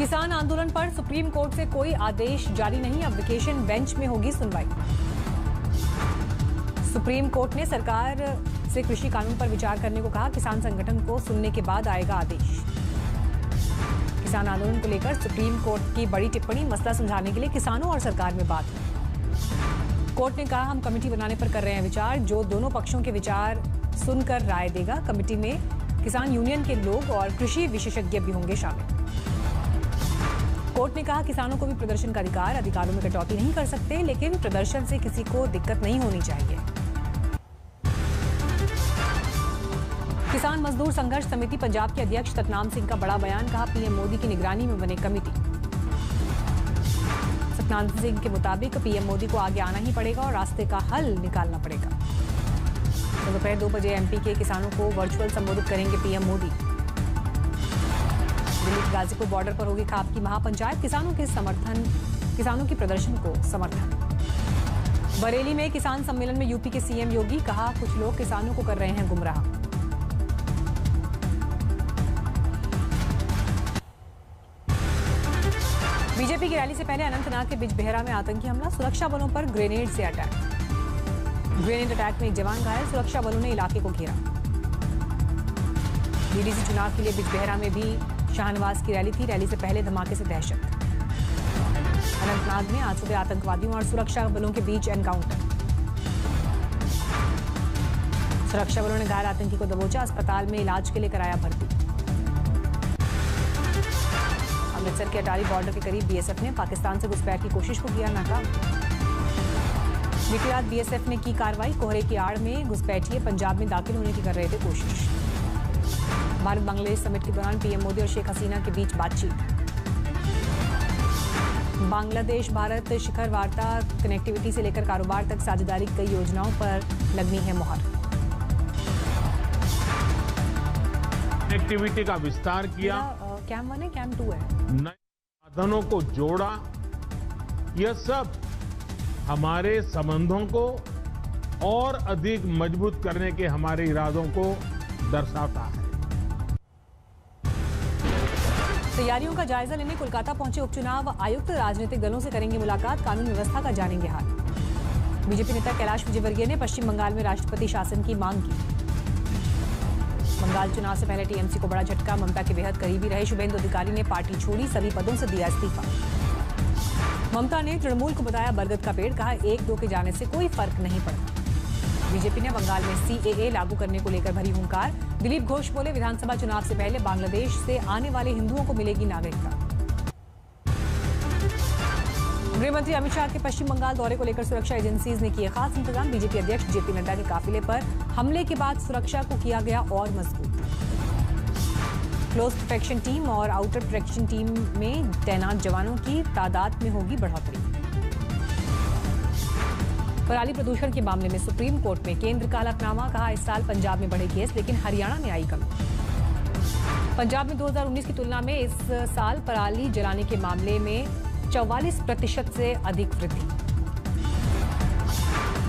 किसान आंदोलन पर सुप्रीम कोर्ट से कोई आदेश जारी नहीं, अब वेकेशन बेंच में होगी सुनवाई। सुप्रीम कोर्ट ने सरकार से कृषि कानून पर विचार करने को कहा, किसान संगठन को सुनने के बाद आएगा आदेश। किसान आंदोलन को लेकर सुप्रीम कोर्ट की बड़ी टिप्पणी, मसला सुलझाने के लिए किसानों और सरकार में बात हुई। कोर्ट ने कहा, हम कमेटी बनाने पर कर रहे हैं विचार, जो दोनों पक्षों के विचार सुनकर राय देगा। कमेटी में किसान यूनियन के लोग और कृषि विशेषज्ञ भी होंगे शामिल। कोर्ट ने कहा, किसानों को भी प्रदर्शन का अधिकार, अधिकारों में कटौती नहीं कर सकते, लेकिन प्रदर्शन से किसी को दिक्कत नहीं होनी चाहिए। किसान मजदूर संघर्ष समिति पंजाब के अध्यक्ष सतनाम सिंह का बड़ा बयान, कहा पीएम मोदी की निगरानी में बने कमेटी। सतनाम सिंह के मुताबिक पीएम मोदी को आगे आना ही पड़ेगा और रास्ते का हल निकालना पड़ेगा। तो दोपहर 2 बजे एमपी के किसानों को वर्चुअल संबोधित करेंगे पीएम मोदी। दिल्ली के गाजीपुर बॉर्डर पर होगी खाप की महापंचायत, किसानों की प्रदर्शन को समर्थन। बरेली में किसान सम्मेलन में यूपी के सीएम योगी, कहा कुछ लोग किसानों को कर रहे हैं गुमराह। बीजेपी की रैली से पहले अनंतनाग के बिजबेहरा में आतंकी हमला, सुरक्षा बलों पर ग्रेनेड से अटैक। ग्रेनेड अटैक में एक जवान घायल, सुरक्षा बलों ने इलाके को घेरा। डीडीसी चुनाव के लिए बिजबेहरा में भी शाहनवाज की रैली थी, रैली से पहले धमाके से दहशत। अनंतनाग में आज सुबह आतंकवादियों और सुरक्षा बलों के बीच एनकाउंटर। सुरक्षा बलों ने घायल आतंकी को दबोचा, अस्पताल में इलाज के लिए कराया भर्ती। अमृतसर के अटारी बॉर्डर के करीब बीएसएफ ने पाकिस्तान से घुसपैठ की कोशिश को किया नाकाम। बीती रात बीएसएफ ने की कार्रवाई, कोहरे की आड़ में घुसपैठिए पंजाब में दाखिल होने की कर रहे थे कोशिश। भारत बांग्लादेश समिट के दौरान पीएम मोदी और शेख हसीना के बीच बातचीत। बांग्लादेश भारत शिखर वार्ता, कनेक्टिविटी से लेकर कारोबार तक साझेदारी की कई योजनाओं पर लगनी है मुहर। कनेक्टिविटी का विस्तार किया, कैम 1 है, कैम 2 है, नए साधनों को जोड़ा, यह सब हमारे संबंधों को और अधिक मजबूत करने के हमारे इरादों को दर्शाता है। तैयारियों का जायजा लेने कोलकाता पहुंचे उपचुनाव आयुक्त, राजनीतिक दलों से करेंगे मुलाकात, कानून व्यवस्था का जानेंगे हाल। बीजेपी नेता कैलाश विजयवर्गीय ने पश्चिम बंगाल में राष्ट्रपति शासन की मांग की। बंगाल चुनाव से पहले टीएमसी को बड़ा झटका, ममता के बेहद करीबी रहे शुभेंदु अधिकारी ने पार्टी छोड़ी, सभी पदों से दिया इस्तीफा। ममता ने तृणमूल को बताया बरगद का पेड़, कहा 1-2 के जाने से कोई फर्क नहीं पड़ता। बीजेपी ने बंगाल में सीएए लागू करने को लेकर भरी हुंकार, दिलीप घोष बोले विधानसभा चुनाव से पहले बांग्लादेश से आने वाले हिंदुओं को मिलेगी नागरिकता। गृहमंत्री अमित शाह के पश्चिम बंगाल दौरे को लेकर सुरक्षा एजेंसीज ने किए खास इंतजाम, बीजेपी अध्यक्ष जेपी नड्डा के काफिले पर हमले के बाद सुरक्षा को किया गया और मजबूत। क्लोज प्रोटेक्शन टीम और आउटर प्रोटेक्शन टीम में तैनात जवानों की तादाद में होगी बढ़ोतरी। पराली प्रदूषण के मामले में सुप्रीम कोर्ट में केंद्र का हलफनामा, कहा इस साल पंजाब में बढ़े केस, लेकिन हरियाणा में आई कमी। पंजाब में 2019 की तुलना में इस साल पराली जलाने के मामले में 44% से अधिक वृद्धि।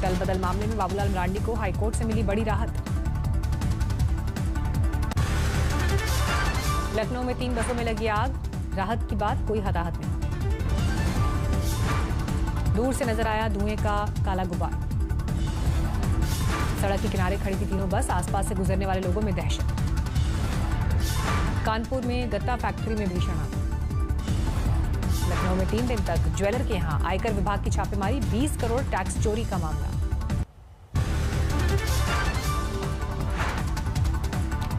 दल बदल मामले में बाबूलाल मरांडी को हाईकोर्ट से मिली बड़ी राहत। लखनऊ में 3 बसों में लगी आग, राहत की बात कोई हताहत नहीं। दूर से नजर आया धुएं का काला गुबार। सड़क के किनारे खड़ी थी तीनों बस, आसपास से गुजरने वाले लोगों में दहशत। कानपुर में गत्ता फैक्ट्री में भीषण आग। लखनऊ में 3 दिन तक ज्वेलर के यहां आयकर विभाग की छापेमारी, 20 करोड़ टैक्स चोरी का मामला।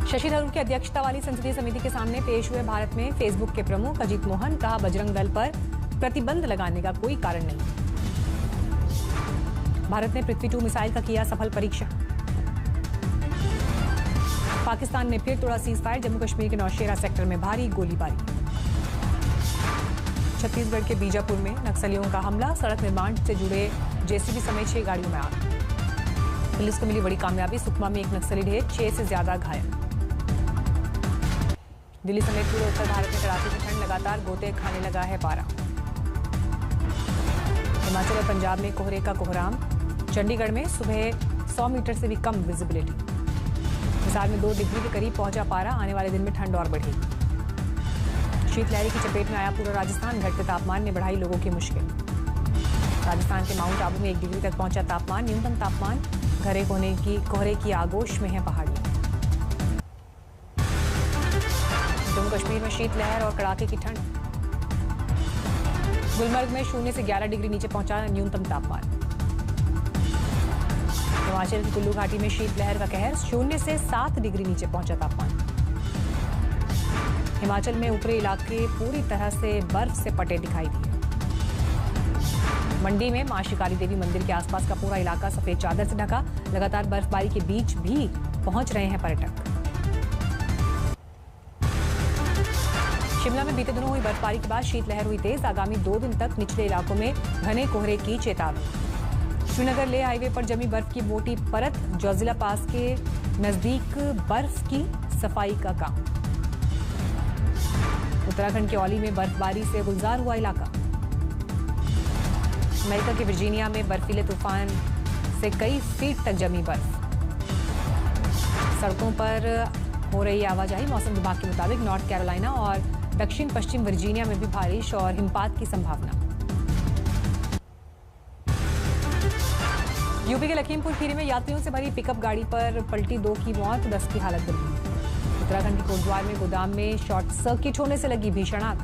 शशि थरूर की अध्यक्षता वाली संसदीय समिति के सामने पेश हुए भारत में फेसबुक के प्रमुख अजीत मोहन, कहा बजरंग दल पर प्रतिबंध लगाने का कोई कारण नहीं। भारत ने पृथ्वी 2 मिसाइल का किया सफल परीक्षण। पाकिस्तान ने फिर तोड़ा सीज फायर, जम्मू कश्मीर के नौशेरा सेक्टर में भारी गोलीबारी। छत्तीसगढ़ के बीजापुर में नक्सलियों का हमला, सड़क निर्माण से जुड़े जेसीबी समेत 6 गाड़ियों में आग। पुलिस को मिली बड़ी कामयाबी, सुकमा में एक नक्सली ढेर, 6 से ज्यादा घायल। दिल्ली समेत पूरे उत्तर भारत में कड़ाके की ठंड, लगातार गोते खाने लगा है पारा। हिमाचल और पंजाब में कोहरे का कोहराम, चंडीगढ़ में सुबह 100 मीटर से भी कम विजिबिलिटी। हिसार में 2 डिग्री के करीब पहुंचा पारा, आने वाले दिन में ठंड और बढ़ेगी। शीतलहर की चपेट में आया पूरा राजस्थान। घटते तापमान ने बढ़ाई लोगों की मुश्किल। राजस्थान के माउंट आबू में 1 डिग्री तक पहुंचा तापमान। न्यूनतम तापमान घरे कोहरे की आगोश में है पहाड़ियां। जम्मू कश्मीर में शीतलहर और कड़ाके की ठंड। गुलमर्ग में 0 से 11 डिग्री नीचे पहुंचा न्यूनतम तापमान। हिमाचल की कुल्लू घाटी में शीतलहर का कहर। 0 से 7 डिग्री नीचे पहुंचा तापमान। हिमाचल में ऊपरी इलाके पूरी तरह से बर्फ से पटे दिखाई दिए। मंडी में मां शिकारी देवी मंदिर के आसपास का पूरा इलाका सफेद चादर से ढका। लगातार बर्फबारी के बीच भी पहुंच रहे हैं पर्यटक। शिमला में बीते दिनों हुई बर्फबारी के बाद शीतलहर हुई तेज। आगामी 2 दिन तक निचले इलाकों में घने कोहरे की चेतावनी। श्रीनगर लेह हाईवे पर जमी बर्फ की मोटी परत। जोजिला पास के नजदीक बर्फ की सफाई का काम। उत्तराखंड के औली में बर्फबारी से गुलजार हुआ इलाका। अमेरिका के वर्जीनिया में बर्फीले तूफान से कई फीट तक जमी बर्फ। सड़कों पर हो रही आवाजाही। मौसम विभाग के मुताबिक नॉर्थ कैरोलिना और दक्षिण पश्चिम वर्जीनिया में भी बारिश और हिमपात की संभावना। यूपी के लखीमपुर खीरी में यात्रियों से भरी पिकअप गाड़ी पर पलटी 2 की मौत, 10 की हालत गंभीर। उत्तराखंड के कोटद्वार में गोदाम में शॉर्ट सर्किट होने से लगी भीषण आग।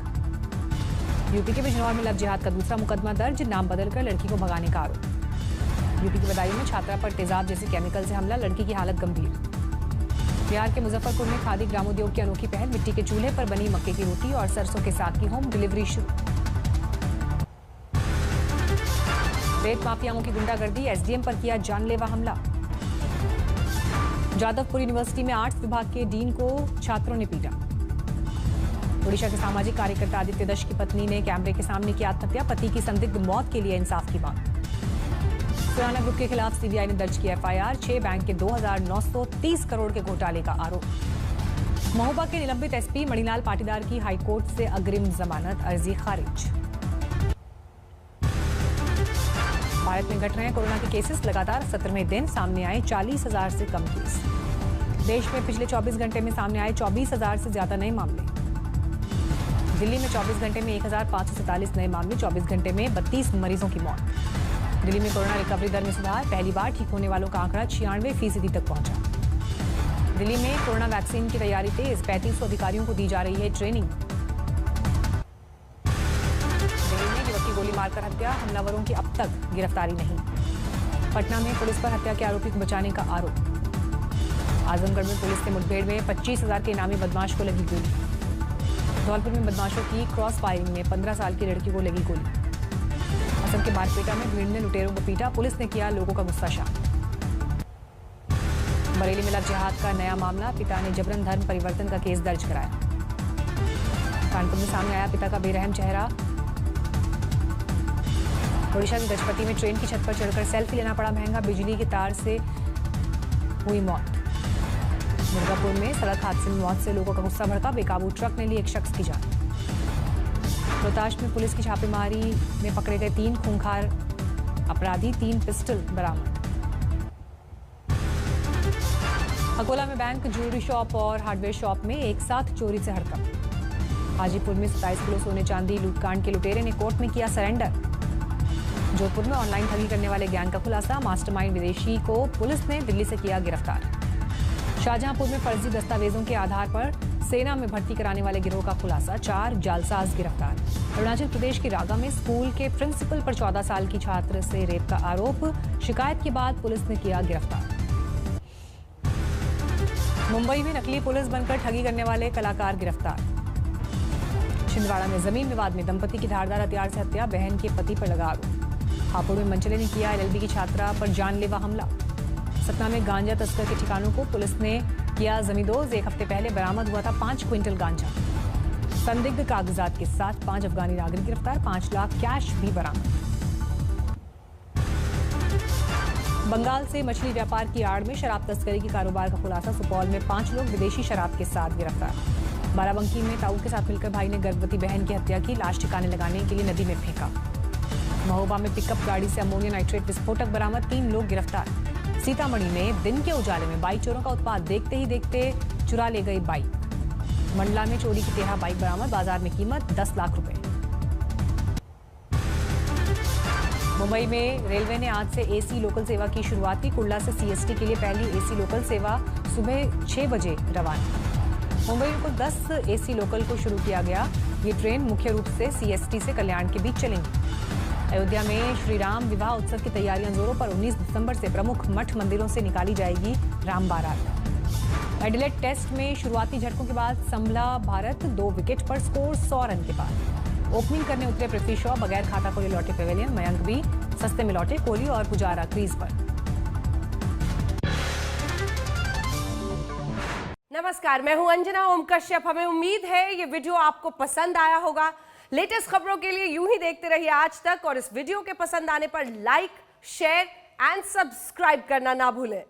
यूपी के बिजनौर में लव जिहाद का दूसरा मुकदमा दर्ज। नाम बदलकर लड़की को भगाने का आरोप। यूपी की बदायूं में छात्रा पर तेजाब जैसे केमिकल से हमला। लड़की की हालत गंभीर। बिहार के मुजफ्फरपुर में खादी ग्रामोद्योग की अनोखी पहल। मिट्टी के चूल्हे पर बनी मक्के की रोटी और सरसों के साग की होम डिलीवरी शुरू। रेत माफियाओं की गुंडागर्दी। एसडीएम पर किया जानलेवा हमला। जादवपुर यूनिवर्सिटी में आर्ट्स विभाग के डीन को छात्रों ने पीटा। ओडिशा के सामाजिक कार्यकर्ता आदित्य दश की पत्नी ने कैमरे के सामने की आत्महत्या। पति की संदिग्ध मौत के लिए इंसाफ की मांग। सुराना ग्रुप के खिलाफ सीबीआई ने दर्ज किया एफआईआर। 6 बैंक के 2,930 करोड़ के घोटाले का आरोप। महोबा के निलंबित एसपी मणिलाल पाटीदार की हाईकोर्ट से अग्रिम जमानत अर्जी खारिज। भारत में घट रहे हैं कोरोना के केसेस। लगातार 17वें दिन सामने आए 40,000 से कम केस। देश में पिछले 24 घंटे में सामने आए 24,000 से ज्यादा नए मामले। दिल्ली में 24 घंटे में 1,547 नए मामले। 24 घंटे में 32 मरीजों की मौत। दिल्ली में कोरोना रिकवरी दर में सुधार। पहली बार ठीक होने वालों का आंकड़ा 96% तक पहुंचा। दिल्ली में कोरोना वैक्सीन की तैयारी तेज। 3500 अधिकारियों को दी जा रही है ट्रेनिंग। दिल्ली में युवक की गोली मारकर हत्या। हमलावरों की अब तक गिरफ्तारी नहीं। पटना में पुलिस पर हत्या के आरोपी को बचाने का आरोप। आजमगढ़ में पुलिस से मुठभेड़ में 25,000 के इनामी बदमाश को लगी गोली। धौलपुर में बदमाशों की क्रॉस फायरिंग में 15 साल की लड़की को लगी गोली। असम के बारपेटा में भीड़ ने लुटेरों को पीटा। पुलिस ने किया लोगों का गुस्सा शांत। बरेली में लव जिहाद का नया मामला। पिता ने जबरन धर्म परिवर्तन का केस दर्ज कराया। कानपुर में सामने आया पिता का बेरहम चेहरा। ओडिशा के गजपति में ट्रेन की छत पर चढ़कर सेल्फी लेना पड़ा महंगा। बिजली के तार से हुई मौत। दुर्गापुर में सड़क हादसे में मौत से लोगों का गुस्सा भड़का। बेकाबू ट्रक ने ली एक शख्स की जान। रोहताश में पुलिस की छापेमारी में पकड़े गए 3 खूंखार अपराधी। 3 पिस्टल बरामद। अकोला में बैंक, ज्वेलरी शॉप और हार्डवेयर शॉप में एक साथ चोरी से हड़कंप। हाजीपुर में 27 किलो सोने चांदी लूटकांड के लुटेरे ने कोर्ट में किया सरेंडर। जोधपुर में ऑनलाइन ठगी करने वाले गैंग का खुलासा। मास्टरमाइंड विदेशी को पुलिस ने दिल्ली से किया गिरफ्तार। शाहजहांपुर में फर्जी दस्तावेजों के आधार पर सेना में भर्ती कराने वाले गिरोह का खुलासा। 4 जालसाज गिरफ्तार। अरुणाचल प्रदेश के रागा में स्कूल के प्रिंसिपल पर 14 साल की छात्र से रेप का आरोप। शिकायत के बाद पुलिस ने किया गिरफ्तार। मुंबई में नकली पुलिस बनकर ठगी करने वाले कलाकार गिरफ्तार। छिंदवाड़ा में जमीन विवाद में दंपति की धारदार हथियार से हत्या। बहन के पति पर लगा आरोप। हापुड़ में मंचले ने किया एलएलबी की छात्रा पर जानलेवा हमला। सतना में गांजा तस्कर के ठिकानों को पुलिस ने किया जमींदोज। 1 हफ्ते पहले बरामद हुआ था 5 क्विंटल गांजा। संदिग्ध कागजात के साथ 5 अफगानी नागरिक गिरफ्तार। 5 लाख कैश भी बरामद। बंगाल से मछली व्यापार की आड़ में शराब तस्करी के कारोबार का खुलासा। सुपौल में 5 लोग विदेशी शराब के साथ गिरफ्तार। बाराबंकी में ताऊ के साथ मिलकर भाई ने गर्भवती बहन की हत्या की। लाश ठिकाने लगाने के लिए नदी में फेंका। महोबा में पिकअप गाड़ी से अमोनिया नाइट्रेट विस्फोटक बरामद। 3 लोग गिरफ्तार। सीतामढ़ी में दिन के उजाले में बाइक चोरों का उत्पात। देखते ही देखते चुरा ले गई बाइक। मंडला में चोरी की 13 बाइक बरामद, बाजार में कीमत 10 लाख रुपए। मुंबई में रेलवे ने आज से एसी लोकल सेवा की शुरुआत की। कुर्ला से सीएसटी के लिए पहली एसी लोकल सेवा सुबह 6 बजे रवाना। मुंबई को 10 एसी लोकल को शुरू किया गया। ये ट्रेन मुख्य रूप से सीएसटी से कल्याण के बीच चलेंगी। अयोध्या में श्री राम विवाह उत्सव की तैयारियां जोरों पर। 19 दिसंबर से प्रमुख मठ मंदिरों से निकाली जाएगी राम बारात। एडिलेड टेस्ट में शुरुआती झटकों के बाद संभला भारत, 2 विकेट पर स्कोर 100 रन के बाद। ओपनिंग करने उतरे पृथ्वी शॉ, बगैर खाता खोले लौटे पेवेलियन। मयंक भी सस्ते में लौटे। कोहली और पुजारा क्रीज पर। नमस्कार, मैं हूं अंजना ओम कश्यप। हमें उम्मीद है ये वीडियो आपको पसंद आया होगा। लेटेस्ट खबरों के लिए यूं ही देखते रहिए आज तक, और इस वीडियो के पसंद आने पर लाइक, शेयर एंड सब्सक्राइब करना ना भूलें।